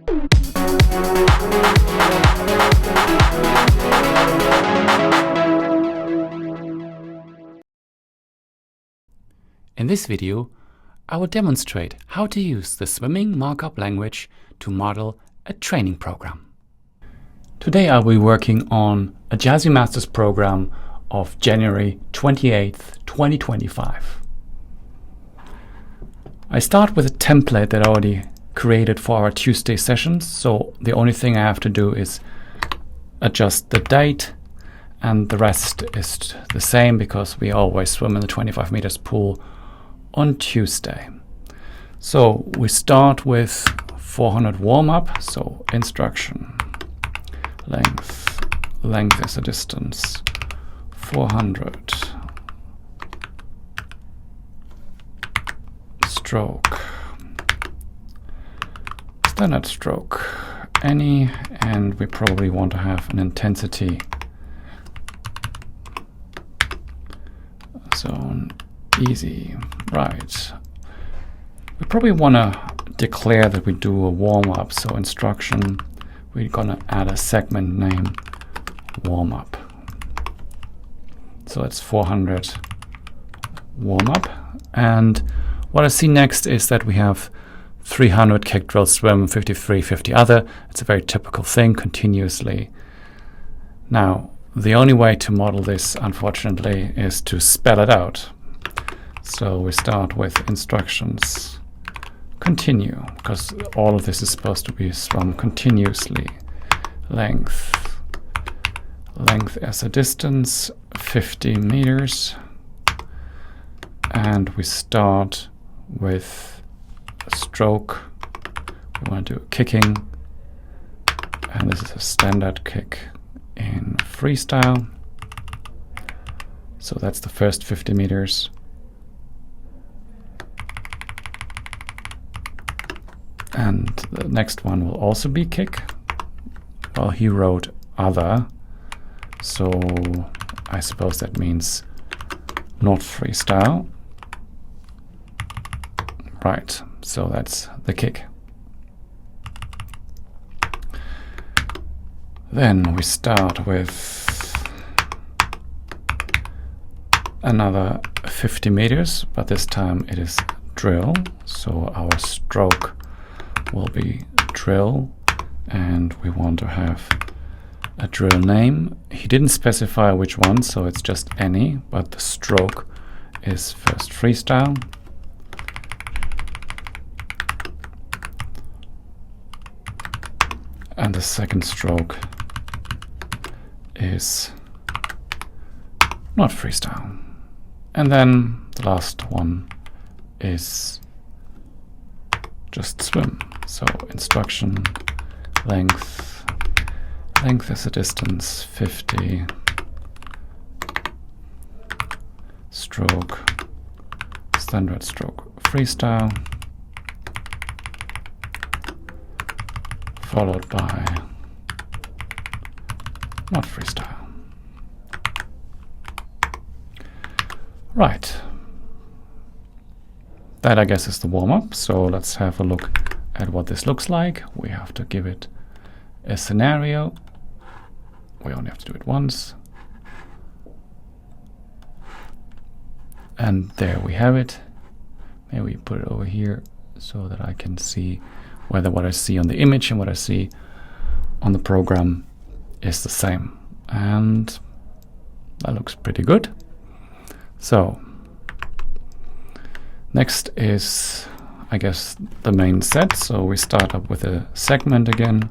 In this video, I will demonstrate how to use the Swimming Markup Language to model a training program. Today I'll be working on a Jasi Masters program of January 28th, 2025. I start with a template that I already created for our Tuesday sessions, so the only thing I have to do is adjust the date, and the rest is the same because we always swim in the 25 meters pool on Tuesday. So we start with 400 warm-up, so instruction, length is a distance, 400, stroke, standard stroke, any, and we probably want to have an intensity zone. Easy, right. We probably want to declare that we do a warm-up, so instruction, we're gonna add a segment name, warm-up. So it's 400 warm-up. And what I see next is that we have 300 kick drill swim, 53, 50 other. It's a very typical thing, continuously. Now, the only way to model this, unfortunately, is to spell it out. So we start with instructions, continue, because all of this is supposed to be swum continuously. Length as a distance, 50 meters. And we start with a stroke. We want to do kicking. And this is a standard kick in freestyle. So that's the first 50 meters. And the next one will also be kick. Well, he wrote other, so I suppose that means not freestyle. Right, so that's the kick. Then we start with another 50 meters, but this time it is drill, so our stroke will be drill, and we want to have a drill name. He didn't specify which one, so it's just any, but the stroke is first freestyle. And the second stroke is not freestyle. And then the last one is just swim. So instruction, length is a distance, 50, stroke, standard stroke, freestyle, followed by not freestyle. Right. That, I guess, is the warm-up. So let's have a look at what this looks like. We have to give it a scenario. We only have to do it once. And there we have it. Maybe put it over here so that I can see whether what I see on the image and what I see on the program is the same. And that looks pretty good. So next is, I guess, the main set. So we start up with a segment again.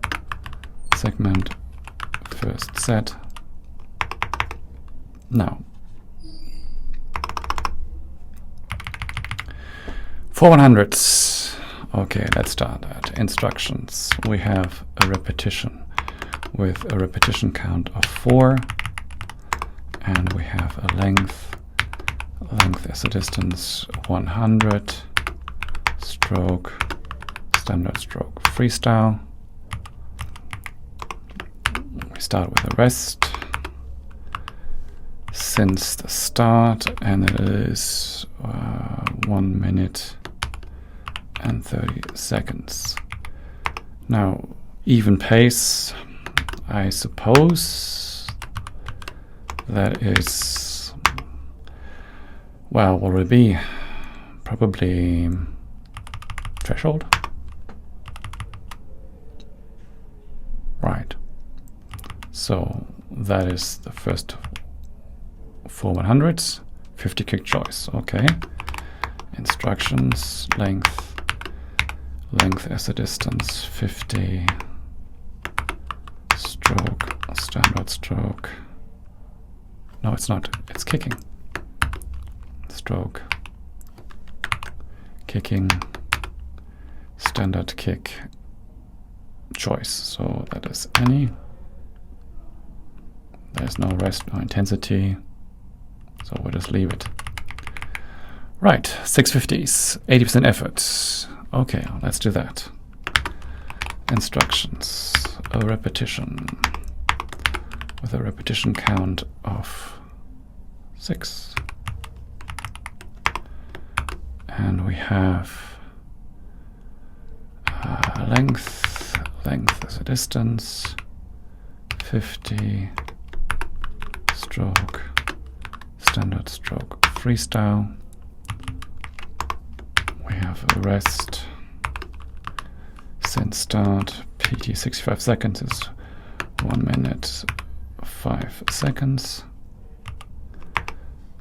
Segment, first set. Now, for 100s. Okay, let's start that. Instructions. We have a repetition with a repetition count of 4. And we have a length as a distance, 100. Stroke, standard stroke, freestyle. We start with a rest since the start, and it is 1 minute and 30 seconds. Now, even pace, I suppose that is, well, what will it be? Probably threshold. Right. So that is the first 4 100s, 50 kick choice. Okay. Instructions, length as a distance, 50, stroke, standard stroke. No, it's not. It's kicking. Stroke, kicking, standard kick, choice. So that is any. There's no rest, no intensity. So we'll just leave it. Right, 650s, 80% effort. Okay, let's do that. Instructions, a repetition with a repetition count of 6. And we have length as a distance, 50, stroke, standard stroke, freestyle. We have a rest, since start, PT 65 seconds is 1 minute 5 seconds.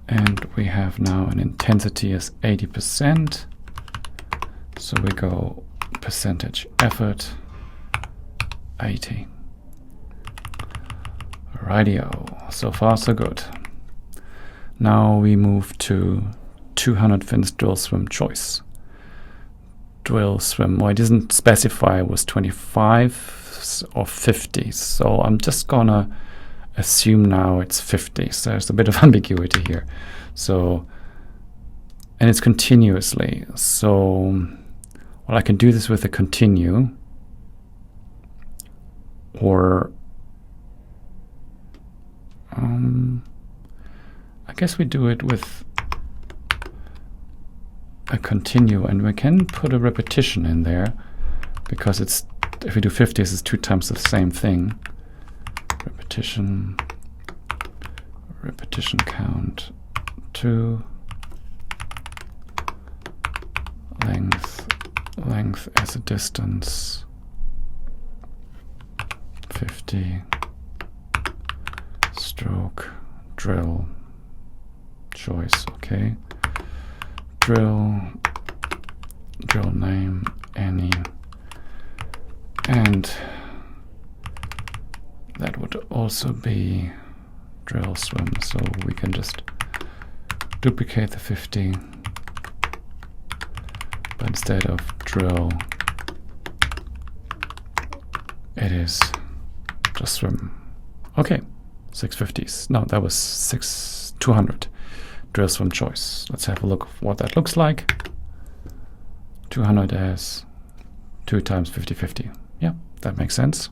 And we have now an intensity as 80%. So we go percentage effort, 80. Rightio, so far so good. Now we move to 200 fins drill swim choice. Drill swim, well, it doesn't specify it was 25 or 50, so I'm just gonna assume now it's 50. So there's a bit of ambiguity here. So, and it's continuously. So, well, I can do this with a continue, or I guess we do it with a continue, and we can put a repetition in there because it's, if we do 50s, it's 2 times the same thing. Repetition count 2, length as a distance 50, stroke, drill, choice, okay. Drill name, any, and that would also be drill swim, so we can just duplicate the 50, but instead of drill, it is just swim. Okay, 650s. No, that was 200. Drill swim choice. Let's have a look at what that looks like. 200 as 2 times 50, 50. Yeah, that makes sense.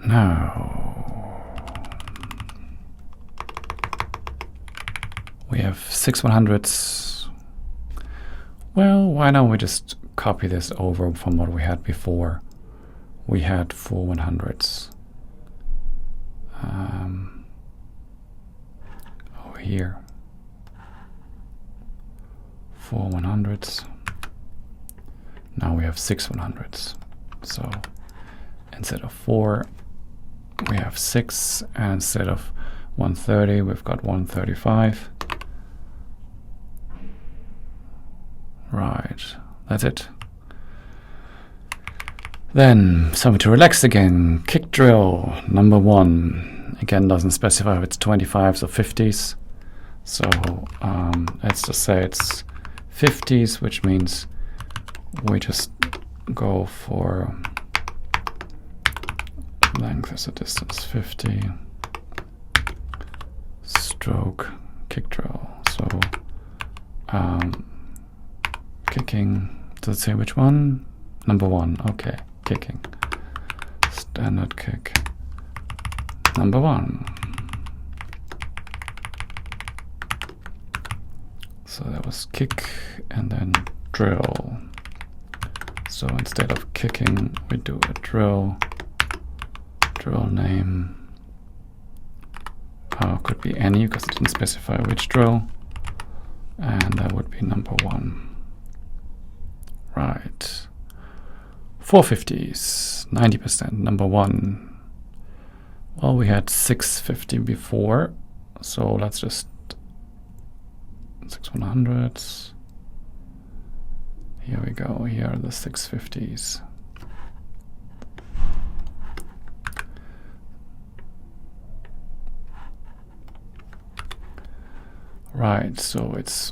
Now we have 6 100s. Well, why don't we just copy this over from what we had before? We had 4 100s. Over here, 4 100s. Now we have 6 100s. So instead of 4, we have 6, and instead of 130, we've got 135. Right, that's it. Then something to relax again. Kick drill number 1. Again, doesn't specify if it's 25s or 50s. So let's just say it's 50s, which means we just go for length as a distance 50, stroke, kick drill. So kicking, does it say which one? Number 1, okay, kicking. Standard kick, number 1. So that was kick and then drill. So instead of kicking, we do a drill. Drill name. Could be any because it didn't specify which drill. And that would be number 1. Right. 450s, 90%, number 1. Well, we had 650 before, so let's just 6/100s. Here we go, here are the 650s. Right, so it's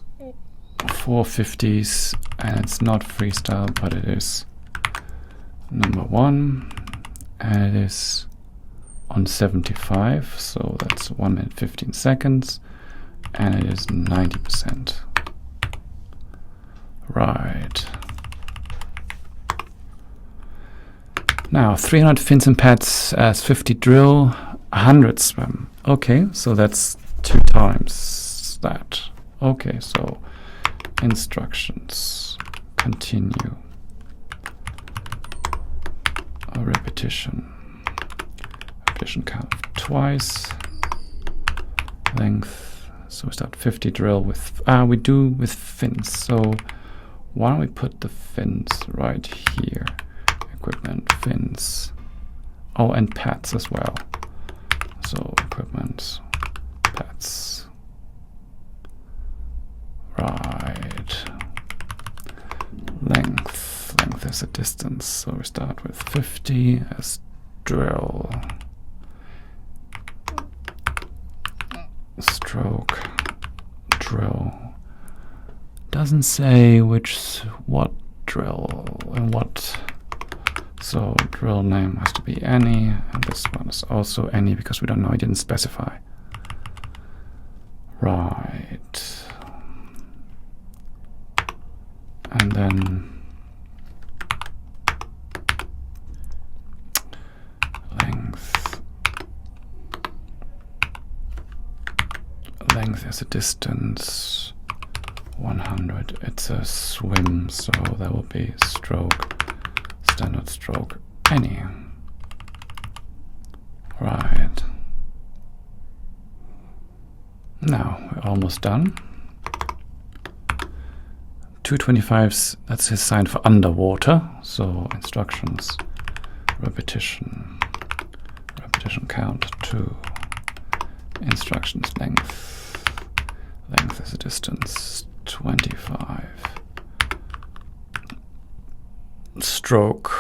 450s and it's not freestyle, but it is number 1 and it is on 75, so that's 1 minute 15 seconds and it is 90%. Right. Now 300 fins and pads as 50 drill, 100 swim. Okay, so that's 2 times that. Okay, so instructions, continue, a repetition count twice, length, so we start 50 drill with, we do with fins, so why don't we put the fins right here, equipment, fins, oh, and pads as well, so equipment, pads. Right. Length is a distance, so we start with 50 as drill. Stroke, drill. Doesn't say what drill and what. So drill name has to be any, and this one is also any because we don't know, it didn't specify. Right. And then length is a distance, 100. It's a swim, so that will be stroke, standard stroke, any. Right. Now we're almost done. 225s, that's his sign for underwater. So instructions, repetition count 2, instructions length is a distance, 25, stroke,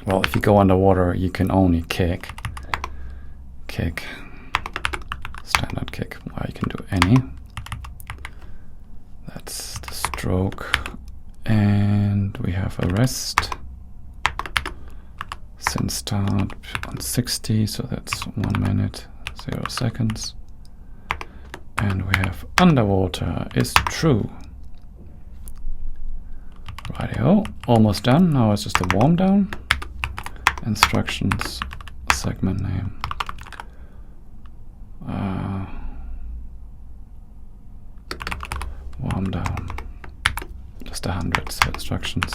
well, if you go underwater you can only kick, standard kick, well, you can do any. That's the stroke, and we have a rest since start on 60, so that's 1 minute 0 seconds, and we have underwater is true. Rightio, almost done. Now it's just a warm down. Instructions, segment name. Warm down, just 100, so instructions.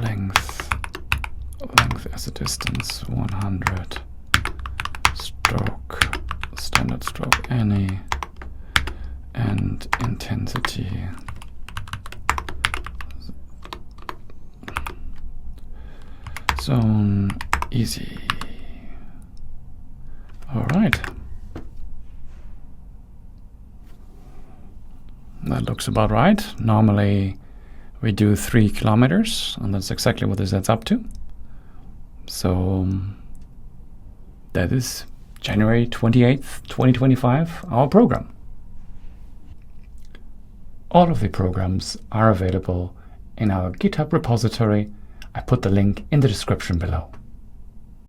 Length as a distance, 100. Stroke, standard stroke, any. And intensity. Zone, easy. All right. That looks about right. Normally we do 3 kilometers, and that's exactly what this adds up to. So that is January 28th, 2025, our program. All of the programs are available in our GitHub repository. I put the link in the description below.